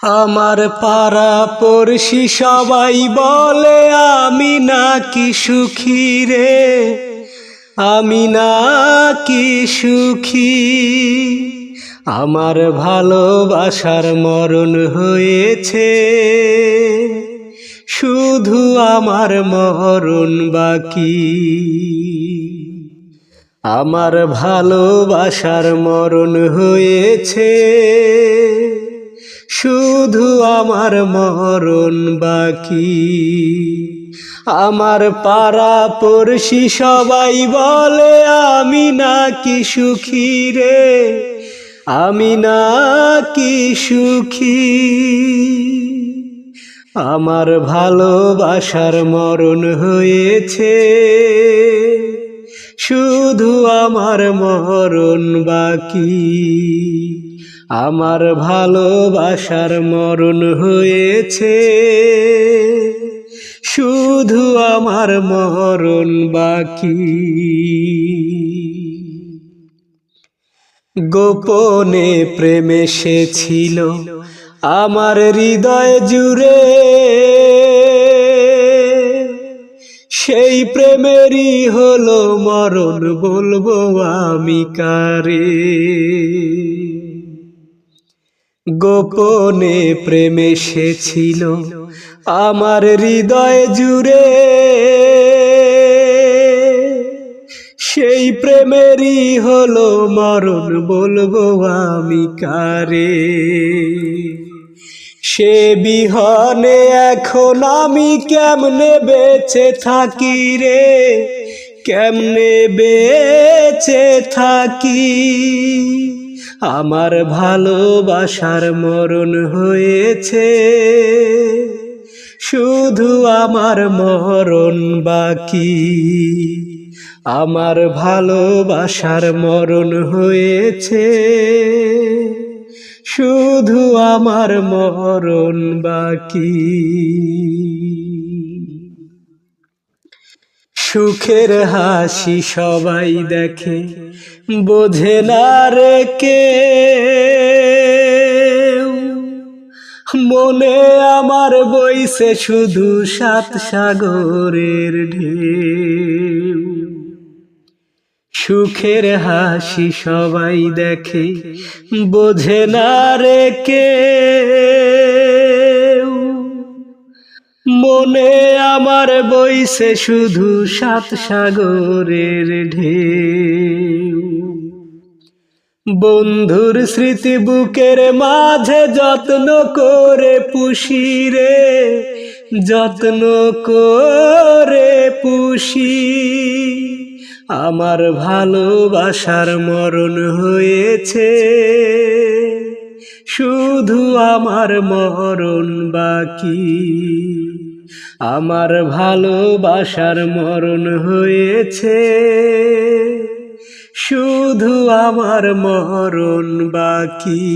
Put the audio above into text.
আমার পাড়া পড়শি সবাই বলে আমি নাকি সুখী রে, আমি নাকি সুখী। আমার ভালোবাসার মরণ হয়েছে, শুধু আমার মরণ বাকি। আমার ভালোবাসার মরণ হয়েছে, শুধু আমার মরণ বাকি। আমার পাড়া পড়শি সবাই বলে আমি নাকি সুখী রে, আমি নাকি সুখী। আমার ভালোবাসার মরণ হয়েছে, শুধু আমার মরণ বাকি। আমার ভালোবাসার মরণ হয়েছে, শুধু আমার মরণ বাকি। গোপনে প্রেম এসেছিল আমার হৃদয় জুড়ে, সেই প্রেমেরই হলো মরণ, বলবো আমি কারে। গোপনে প্রেম এসেছিল আমার হৃদয় জুড়ে, সেই প্রেমেরই হলো মরণ, বলবো আমি কারে। সে বিহনে এখন আমি কেমনে বেঁচে থাকি রে, কেমনে বেঁচে থাকি। আমার ভালোবাসার মরণ হয়েছে, শুধু আমার মরণ বাকি। আমার ভালোবাসার মরণ হয়েছে, শুধু আমার মরণ বাকি। সুখের হাসি সবাই দেখে, বোঝে না রে কেউ। মনে আমার বইছে শুধু সাত সাগরের ঢেউ। সুখের হাসি সবাই দেখে, বোঝে না রে কেউ। মনে আমার বইছে শুধু সাত সাগরের ঢেউ। বন্ধুর স্মৃতি বুকের মাঝে যত্ন করে পুষি রে, যত্ন করে পুষি। আমার ভালোবাসার মরণ হয়েছে, শুধু আমার মরণ বাকি। আমার ভালোবাসার মরণ হয়েছে, শুধু আমার মরণ বাকি।